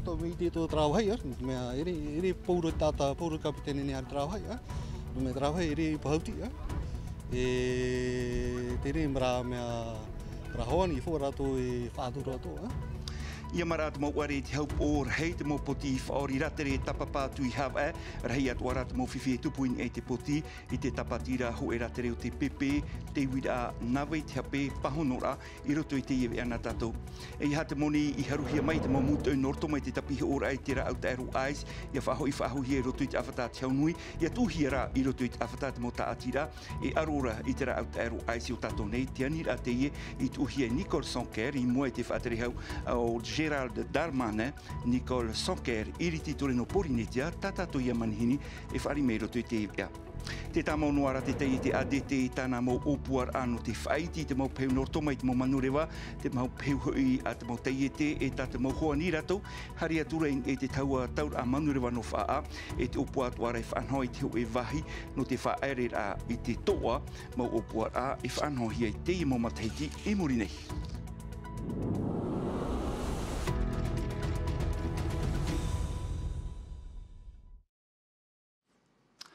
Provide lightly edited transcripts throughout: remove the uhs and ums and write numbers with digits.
to me to trabalhar, ele puro tata, puro capitão nem a trabalhar, me trabalha ele pauti, e terembra minha rahoni fora to e fatura to. Ia marat mo wari te help or hei te mo poti whaori ratere tapapa tui hawa rahi at warat mo whiwhi tupuin e te poti i te tapatira ho e ratere o te pepe te wira nawe te hape pahonora i roto i te iwi ana tatou. E iha te moni i haruhia mai te mo mutu norto mai te tapihi ora i te ra au te aru ais ia whahohi e roto i te awhata te haunui ia tuhira i roto i te awhata te mo taatira e arora i te ra au te aru ais i o tatou nei te anira te ie i tuhia Nicole Sonker i mua i te whaatere hau o Gerald Darmanin, Nicole Sonker, iriti toreno porinetia, tata to ia manihini, e whari mei roto i te iwea. Te tamo noara te tei te adete i tāna mo opuar anu te whaiti, te mau peu nortoma i te mau manurewa, te mau peu hui a te mau teiete e tā te mau hoa ni ratou, hari aturain e te taua taur a manurewa no whaa, e te opuar tuara e whanhoi te ho e wahi, no te whaere a i te toa, mau opuar a e whanhoi ai te i mau mataiti e muri nei.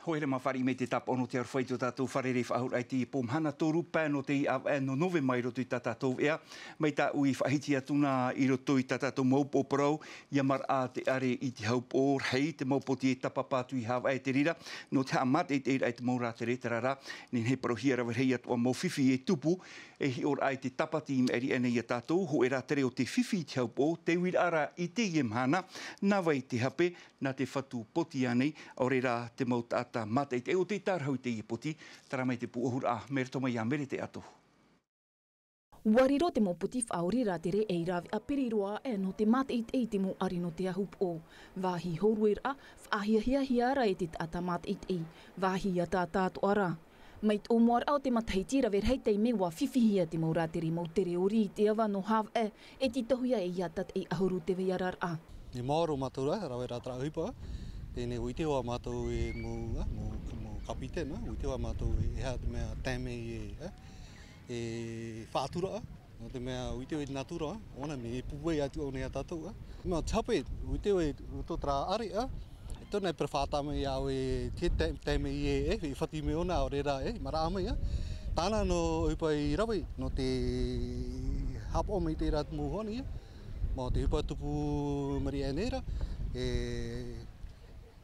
Hoere mawhari me te tapa ono te arwhaitu tātou wharere whahur ai te po mahana toru pēno te i no novema i roto i tātou ea. Mai tā ui whahiti atuna i roto i tātou maupo parau. Ia mar a te are i te haup or hei te maupoti e tapapātu i hawa e te rira. No te amat e te ira i te maura te retarara. Nen he parohia rawa hei atua mau whiwhi e tupu. E hi or ai te tapati im eri ene i a tātou. Ho e rā tere o te whiwhi te haup o. Te uira ara i te i mahana. Nā wai te hape. Nā te whatu poti anei. Aure rā te mau tāta mate te o te tarhau te i poti. Tara mai te puohura a mere toma i a mere te ato. Wariro te mo puti whaori rā tere e rawi a piriroa e no te mate i te mo ari no te ahup o. Wahi horuer a whaahia hia ara e te tata mate i Wahi a tā tātu ara. Mai tō moar au te matahitira ver hei tei me wa whiwhihia te mo rā tere mo tere ori i te awa no haw e te tohuia e iatat e ahuru te viarar a. Ni maoro matura, rawe rā tra uipa. Tēnei uite hoa mātou e mo kapitena, uite hoa mātou e hea te mea tēme e whātura. No te mea uite hoa natura, ona me e pupuei atu au nea tātou. Mea chape, uite hoa tō tra are, e tōna e prewhātame i au e te tēme i e whati me ona au rera mara amai. Tāna no upa i rawe, no te hapo me te rāt muhoni, mo te upa tupu maria e nera,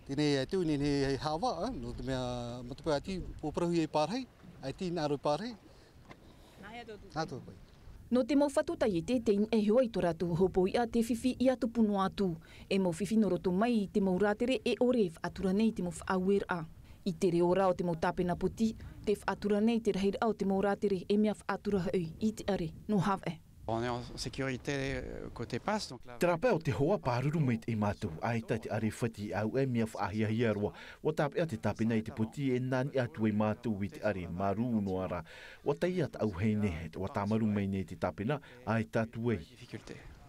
tēnei e tū nene hawa, no te mea matupai ati pōprahui e pārhei, ai tī nāro pārhei. Nā tō pai. No te mau whatuta i te tein e hua i tō rātu hopo i a te whiwhi i atu puno atu. E mau whiwhi no roto mai i te mau rātere e ore whaatura nei te mau whaauer a. I te reo rao te mau tāpena puti, te whaatura nei te rahir au te mau rātere e mea whaatura hau i te are no hawe. On est en sécurité côté passe. Donc là... Trapea o te hoa pāruru meit e mātou ai tai te are whati au e mea whaahia roa. O tāpea te tāpena i te puti e nani atu e mātou i te are maru no ara. O tai at au hei ne, o tāmaru mei nei te tāpena ai tātu ei.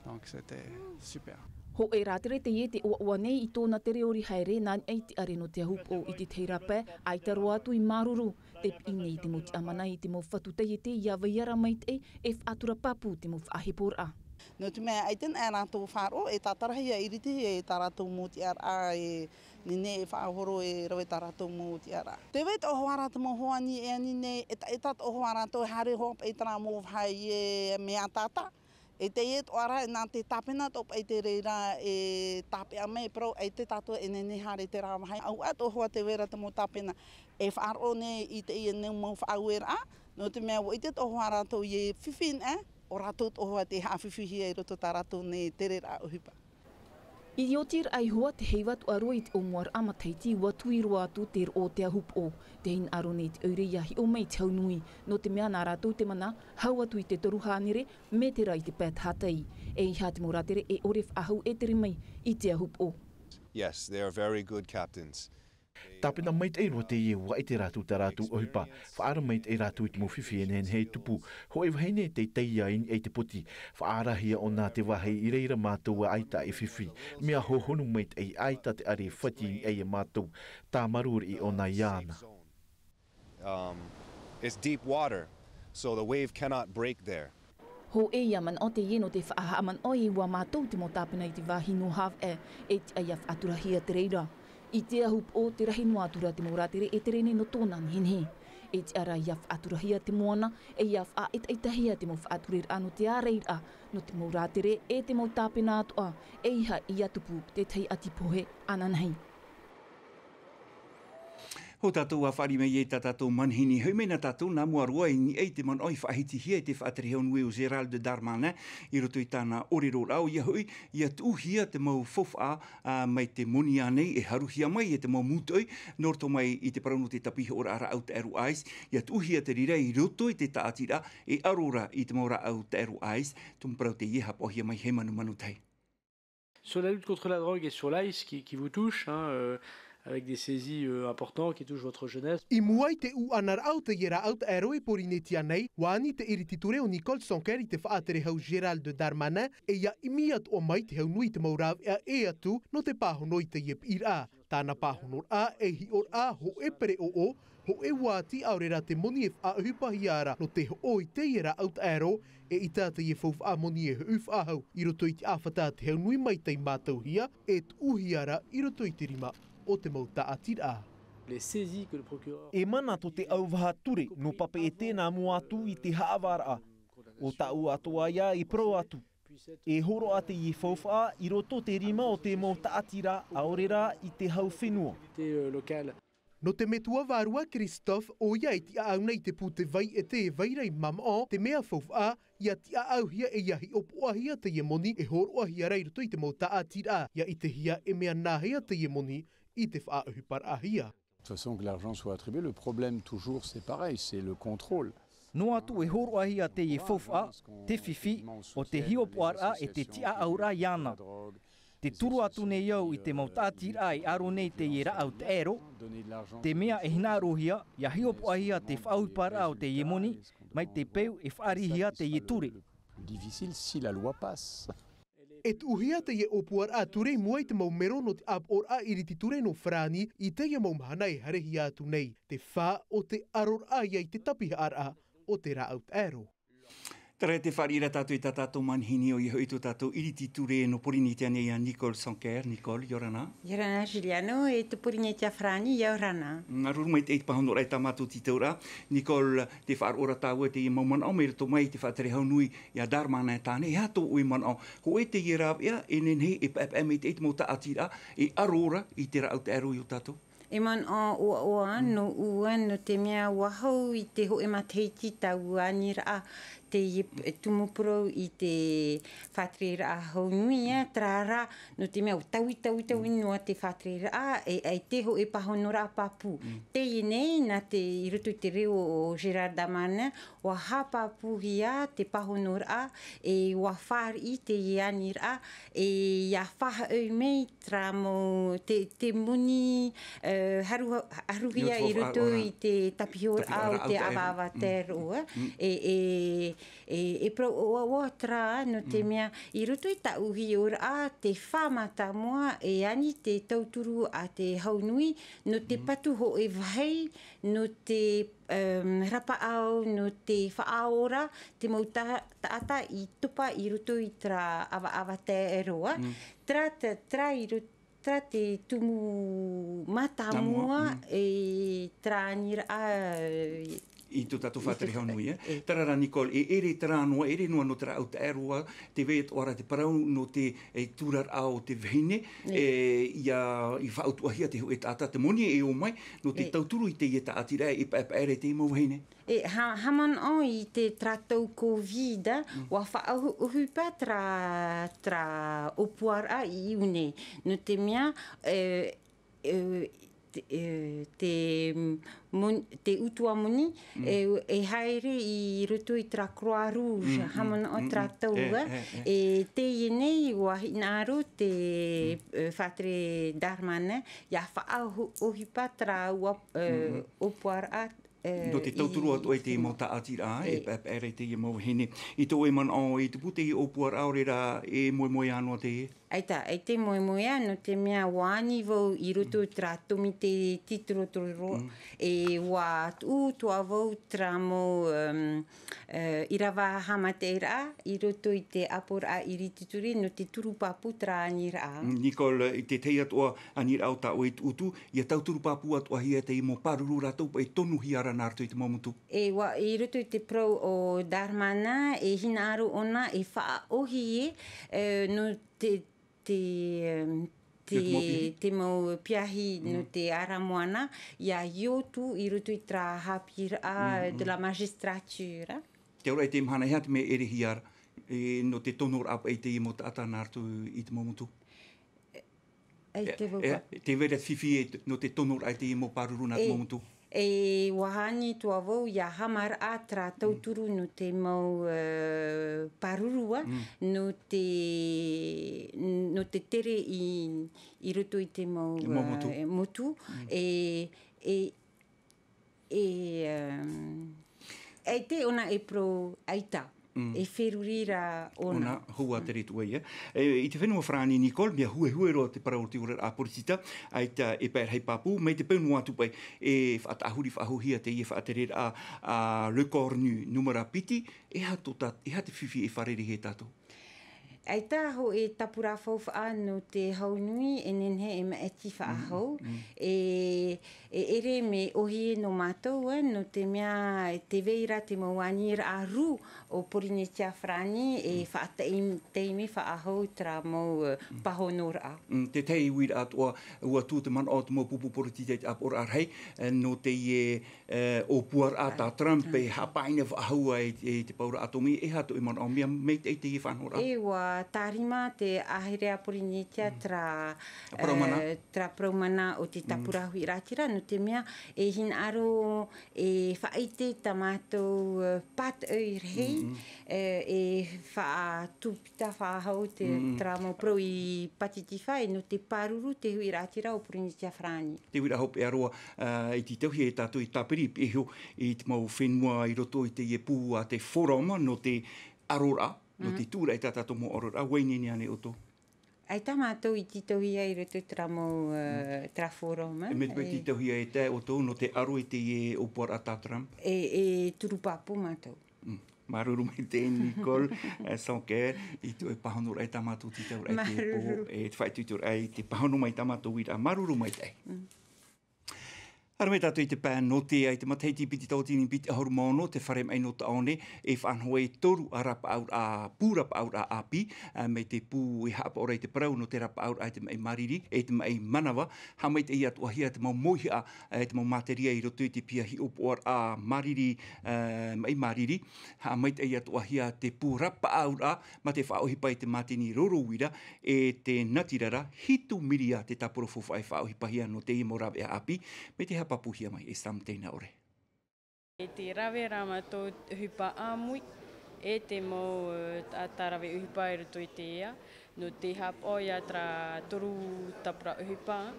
Donc c'était super. Ho e rātere te ie te oa nei i tōna tere ori haere nani ei te are no te ahup o i te teirape ai taro atu i maruru. Te pinei te mo te amana i te mo whatuta i te ia waiara mai te e whaatura papu te mo whaahipora. No te mea ai ten e rātou whāro e tātarahia iriti e tā rātou mō te ara e nene e whaahoro e rawe tā rātou mō te ara. Te wei tō hoa rātou mō hoani e anine e tātou hoa rātou hare hop e tāna mō whai e mea tāta. E te e tō ara e nā te tāpena top e te reira e tāpea mei pro e te tātou e nene hare te rā wahai. Au ato hoa te wera te mō tāpena e whaaro ne i te i e neu mō whaauera. No te mea wo i te tō hoa rātou i e whiwhin o rātou tō hoa te hawhiwhihi e roto tā rātou ne tere rā uhipa. I otir ai hoa te heiwatu arua i te omuar amataiti watui roa atu te o te ahup o. Te hin aro nei te aure iahi o mei te haunui. No te mea nā rātou te mana, hau atu i te toru hānere, me te rai te pēt hatai. E iha te moratere e ore whaahau e tere mai i te ahup o. Yes, they are very good captains. Tāpena meit e roa te ie wa i te rātou tā rātou ohipa. Whaara meit e rātou i te mowhiwhi en hei tupu. Ho e wahene te teia in e te poti. Whaara hia o nā te wahei i reira mātou a aita e whiwhi. Mea hohonu meit e aita te are whati e e mātou. Tā maruri i o nā iāna. It's deep water, so the wave cannot break there. Ho e ia man o te ieno te whaaha aman o i wa mātou te mo tāpina i te wāhino hav e te aia whaturahia te reira. I te ahup o te rahi noa atura te mōratere e te rene no tōna nhenhe. E te ara ia whaaturahia te moana e ia whaetahia te mo whaaturir anu te āreira no te mōratere e te mo tāpina atoa e iha i atupu te tei atipohe ananhei. Ho tātou a whari mei e tātou manhini haumena tātou nā mua roa i ei te man oi whaahiti hia e te whaatari hau nui o Gerald de Darmanin i roto i tāna orero rao ia hui ia tūhia te mau fofa mai te moni anei e haruhia mai e te mau mūtoi norto mai i te parauno te tapihi ora ara au te aru ais ia tūhia te rira i roto i te tātira e arora i te maura au te aru ais tumparau te ieha pohia mai he manu tai. Sur la lutte contre la drogue et sur l'AIS qui vous touche, avec des saisies importantes qui touchent votre jeunesse. I muai te u anar au te iera au te aeroe porinetia nei, wani te irititure o Nicole Sonker i te whaatere hau Gerald de Darmanin e ia imiat o mai te hau nui te maurav e atu no te pāhono i te iep ira. Tāna pāhono a e hi or a ho e pere o ho e wāti aurera te moni e whaahupahi ara no te ho i te iera au te aero e i tāta i e whau moni e hu whaahau i roto i te awhata te hau nui mai tei mātau hia e tu uhiara i roto i te rima o te mauta atira. E mana to te auwaha ture no pape e tēnā mua atu i te haawara. O tau atoa ia i pro atu. E horo ate i whauwha i roto te rima o te mauta atira aorera i te hau whenua. No te metua vārua Christophe o ia i tia au nei te pute vai e te vairei mama o te mea whauwha ia tia au hia e iahi opoahia te iemoni e horo ahia rei roto i te mauta atira ia i te hia e mea nahia te iemoni i te whaahupar ahia. De toute façon que l'argent soit attribué, le problème toujours c'est pareil, c'est le contrôle. No atu e horo ahia te i whauwha, te whiwhi, o te hiopoara e te tia aura iana. Te turu atu nei au i te mautatira i aro nei te iera au te ero, te mea e hinarohia, ia hiopoahia te whaahupara o te iemoni, mai te peu e whaarihia te ieture. Difficile si la loi passe. E tuhia te ie opuar a ture muai te maumero no te ap or a iriti ture no frani i te ia maumahana e harehi atu nei. Te wha o te aror a ia i te tapiha ara o te ra out aero. Tara te wharira tātou i tā tātou manhini o i hoi tō tātou iriti ture no porinitia nei a Nicole Sonker. Nicole, Yorana? Yorana Juliano e te porinitia frani, Yorana. Aruru mai te eit pahono rai tā mātou ti taura. Nicole, te whaarora tāua te i mauman au meira tō mai te whaatere hau nui i a Darmanin tāne. E hato oi man au. Ho e te ieraw ea, e nenhe e pēpēmei te eit mō ta atira e arora i te ra au te aro i o tātou. E man o no ua no te mea wahau i te ho e mateiti tau anira te tumupuro i te whatrera a hau nui trara no te mea tau noa te whatrera e te ho e pahonora papu. Te nei na te i rutu i te reo o Gerard Darmanin wa ha papu hia te pahonora e wa whar i te ianira e ia whaha au mei tra mo te muni haruhia i rutu i te tapihora o te awawa te roa e pro o tra no te mea i rutu i ta uhi ora te whamata moa e ani te tauturu a te haunui no te patu ho e vahei no te rapa au no te whaaora te mautata i tupa i rutu i tra awa te eroa tra i rutu tra te tumu matamua e tra nira i tō tātou whātari hau nui. Tarara, Nicole, e ere taranoa, ere noa no tara au te aeroa, te veit ora te parau no te tūrar ao te vehine, i whaautuahia te hu e tāta te moni e o mai, no te tauturu i te i ta atira e paere te mau vehine. Haman o i te tratou Covid, wa whaauhupa tra opuara i une. No te mea, te utua moni e haere i rutu i tra Croix Rouge hamana o tra taua e te ienei wa hinaru te whatre Darmanin ia whaauhipa tra opuara no te tauturu atu e te mauta atira e pēpere te i mau hene. I tō e man o i te pute i opuar aurera e moe anō te e? Aita, e te moe no te mea wāni vau i rutu tra tomi te tituro e wā tua vau tra mo irawa hamate ira, I roto I te apor a irituturi no te turu papu tra anira. Nicole, I te tei atua anira au ta o e utu, ia tau turu papu atua hia te I mo paruru ratou pa e tonu hiara nārtu I te momutu. I roto I te prau o Dharmana, e hina aru ona, e wha ohi no te mau piahi no te aramoana, ia iotu I roto I tra hapira de la magistratura. Te ora te mahana hea te me ere hiara, no te tonor apa e te I mo te ata nārtu I te momutu. Te vera whiwhi no te tonor ai te I mo paruru nā te momutu. E wahani tua vau ia hamar a tra tauturu no te mau parurua, no te tere I roto I te mau motu. E te ona e pro aita. E wherurira ona. Hua te retu ia. I te whenua whrani Nicole, mea hue roa te paraurti ora a porisita, ai ta e pēr hei papu, mei te peunu atu pai e whaatahuri whahohia te ia whaaterera a Le Cornu numera piti, e ha te whiwhi e wharere he tātou. Ai tāho e tapura whauwha no te haunui e nenhe e maeti whaahau. E ere me ohi no mātou no te mea te veira te mawani a ru o Polynesia Frani e whaateimi whaahau tra mau pahonora. Te tei wira atua ua tū te man o te mau pupu poroti te apor arhei no te o puar a tā Trump e hapaina whaahua e te paura atomi e hato i man o mea mei te i whanora. Tarima te ahirea Polynesia tra praumana o te tapurahui ratira no te mea e hin aro e whaite tamatou pat rei e whaatupita whaahau te tramo pro I patitiwhai no te paruru te hui ratira o Polynesia Frani. Te wira hope aroa I te tauhi e tātou I tāpiri peho I te mau whenua I roto I te pū a te foroma no te arora. No te tūra I tātātou mo orora, waini ni ane oto. Ai tā mātou I titohi ai roto tramo traforoma. E me te titohi ai te oto no te aro I te o puar a tātaram. E turupapu mātou. Maruru mai te Nicole, Sanker, I tu e pahonu ai tā mātou titau ai te po, e te whaitutur ai te pahonu mai tā mātou wira, maruru mai te. Aramei tātou I te pēn no te ai te mateiti piti tautini piti ahoru mono, te wharem ai no te aone, e whanhoe toru a rapa aur a pūrapa aur a api, me te pū I hapa ora I te parau no te rapa aur ai te mai mariri, e te mai manawa, ha mai te ia tua hia te mau mohi a, te mau materia I roto I te piahi opoar a mariri, mai mariri, ha mai te ia tua hia te pū rapa aur a, ma te whaohi pai te matini rorowira, e te natirara, hitu miria te taporo fofai whaohi pahia no te imo rawe a api, me te hapa papuhia mai e sam teina ore. E te rawe ramato hupa amui, e te mau atarawe uhipa I roto I te ea, no te hapo ia tra toru tapura uhipa.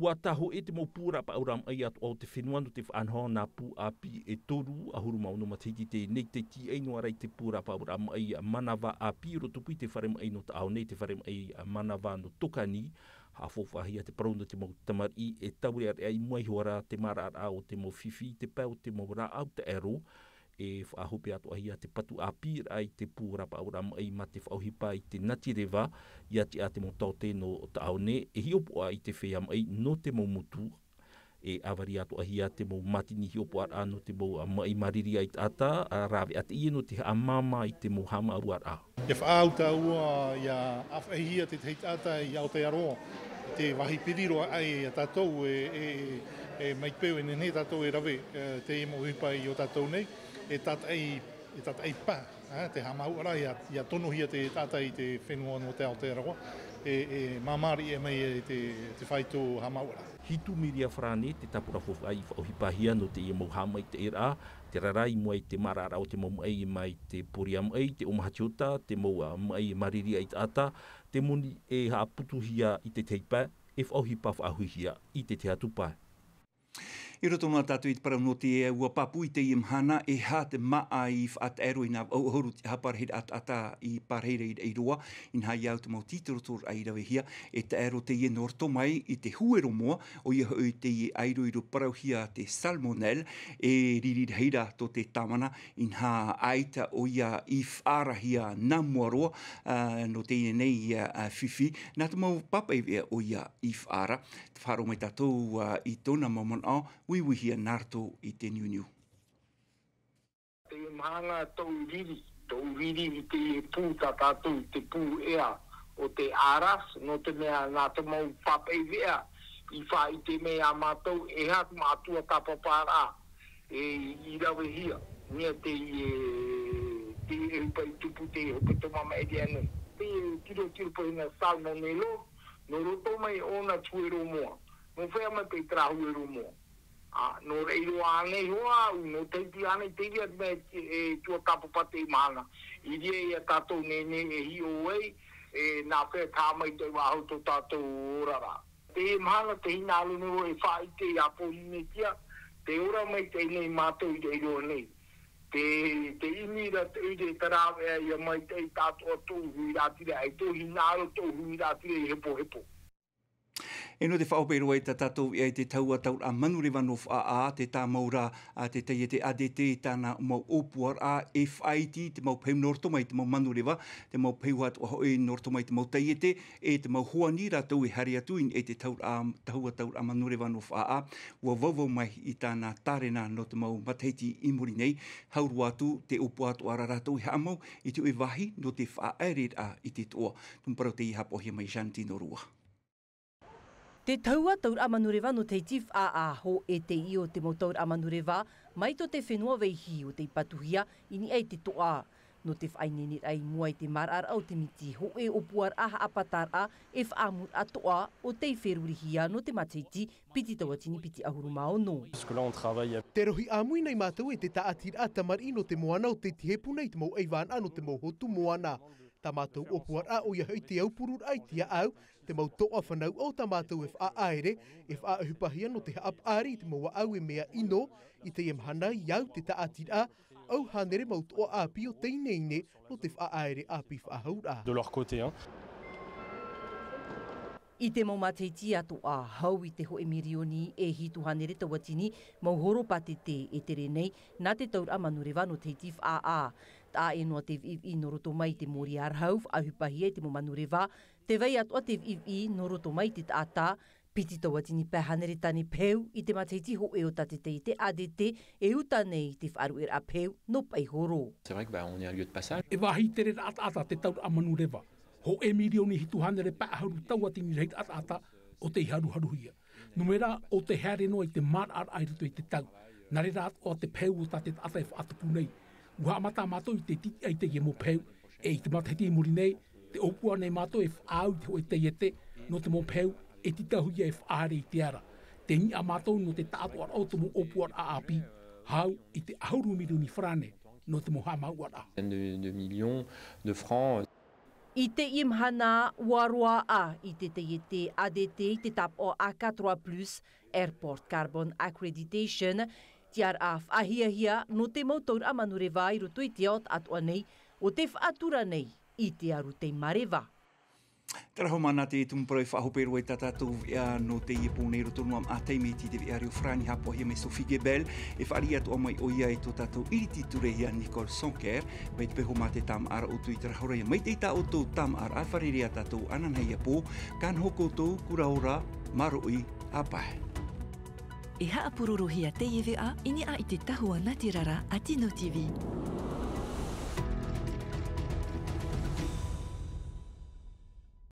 Ua taho e te mau pūrapa auram ai atu au te whenua no te whanhoa nā pū api e toru, ahuru mau no matiti te nei te ti ei no arai te pūrapa auram ai manawa api, roto pui te wharem ai no te au nei, te wharem ai manawa no tokani, hawhowhahia te parauna te mau tamari e taure ai mai hoara te mara o te mau whiwhi, te pau te mau rā au te ero, e whahope atu ahia te patu api ai te pūrapa auram ai ma te whauhipa I te natirewa, ia te a te mau taute no te au ne, e hiopoa I te wheam ai no te mau mutu, e avari atu ahia te mau matini hiopoa no te mau mai mariri ai ata, rawe ate I no te amama I te mau hama aruar a. Ia whaauta ua, ia awhahia te teit ata I Aotearoa, te wahi piriro ai a tātou e maipeu e nene tātou e rawe te imo hipai o tātou nei, e tātai pā, te hamauara, ia tonohia te tātai te whenua no te Aotearoa, e mamari e mai te whaito hamauara. Hitu miria whrane te tapura whawhai whauhipahia no te iamau hamai te era, te rarai mai te marara o te mau mai mai te poriam ai, te omahatiota, te mau mai mariri ai ata, te moni e haaputuhia I te teipa, e whauhipa whauhia I te atupa. I roto nā tātou I te parau no te ea ua papu I te I mahana e hā te maa I whaat ero I nā auhoru te haparhere ata I parhere I roa in hai au te mau titorotor ai rawe hia e te ero te I norto mai I te huero moa o ia hoi te I airo I ro parau hia te salmonel e riri heira to te tamana in ha aita o ia I whaara hia nā muaroa no te nei whiwhi nā te mau papai vea o ia I whaara te wharo mai tātou I tōna mamon au wiwihia nārto I te niuniu. Te mahana tau riri I te pūta tātou, te pū ea o te aras, no te mea nā te mau whapei vea, I wha I te mea mātou, e hatu mātua tapapara, I rawe hia, nia te upai tupu te hopeto mama eri anu. Te tiro pa ina salmonelo, no roto mai ona tuero moa, no whea mai pe trahuero moa. No reiro ane hoa, no teiti ane teiti at me tua tapapate mana. I rie ia tātou nene e hi o wei, nā whea tāmai te waho to tātou orara. Te mahana te hina alunero e whai te apo hine tia, te ora mai te nei mātou I reiro nei. Te imira te ude tarawea ia mai te tātou atou hui rātire, ai tō hina alo tō hui rātire I hepo. E no te whaopero e tātou I te taua tau a manurewa no wha te tā maura te teie te ADT tāna mau opuar a FIT te mau peu norto mai te mau manurewa te mau peu atu a hoi norto mai te mau teie te e te mau hoani rātou I hari atuin e te taua tau a manurewa no wha ua vauvau mai I tāna tārena no te mau mateiti I muri nei hauru atu te opu atu ara rātou I haamau I te ue wahi no te wha aered a I te toa tumparau te I hapohia mai Jantino Rua. Te taua taur amanurewa no te tif a ho e te I o te mo taur amanurewa mai to te whenua weihi o te ipatuhia ini ei te toa. No te whainenir ai mua I te marar au te miti ho e opuar aha apatar a e whaamur a toa o te wherurihia no te mateiti piti tawatini piti ahuru maono. Te rohi amui nei mātou e te taatir a tamar ino te moana o te tihepu nei te mau eivan ano te mau hotu moana. Ta mātou opuar a o ia hoi te aupurur ai tia au, te mau toa whanau o ta mātou e wha aere, e wha ahupahia no te haap ari te mau au e mea ino, I te imhana iau te taatir a, au hanere mau toa api o teineine no te wha aere api wha haura. De leur côté, hein. I te mau mateiti atu a hau I te hoe mirioni e hitu hanere tawatini mau horo patete e tere nei nā te taur amanurewa no te tif a. Tā e noa te vivi no roto mai te mori arhau, ahupahia te mo manurewa, te vei atua te vivi no roto mai te taata, piti tawatini pēhanere tane peu I te mateiti ho e o tate te ADT e uta nei te wharu a peu no pai horo. C'est vrai que on est un lieu de passage. E wahi tere ata te taur amanurewa, ho e milioni hitu hanere pāharu tawatini reit ata o te haru hia. Numera o te here no I te mar airito I te tau, nare rāt o te peu o tate ata e whaatupu nei. Ua amata mātou I te titi ai te ye mo peu, e I te matahiti I muri nei, te opua nei mātou e whaau te hoe te iete, no te mo peu, e titahuia e whaare I te ara. Te ni a mātou no te tātua au te mo opua a api, hau I te ahuru miruni frane, no te mo hamau a. De millions de francs. I te imhana waroa a I te iete ADT I te tap o A4+, Airport Carbon Accreditation, tiar a whahiahia no te mautor amanurewa I roto I te aot atua nei o te whaatura nei I te aru te marewa. Taraho mana te tumparau whahopero e tātou no te iepo nei roto nuam a teimeti te viario frani hapohia me Sophie Gebel e whaari atua mai o ia e tō tātou iriti turehia Nicole Sonker mai te peho mā te tam ara o tui tarahorea mai te ita o tō tam ara a wharerea tātou ananhei apo kan hoko tō kuraora maroi a pae. E haapururuhia te iwi a ini a I te tahua natirara a Tino TV.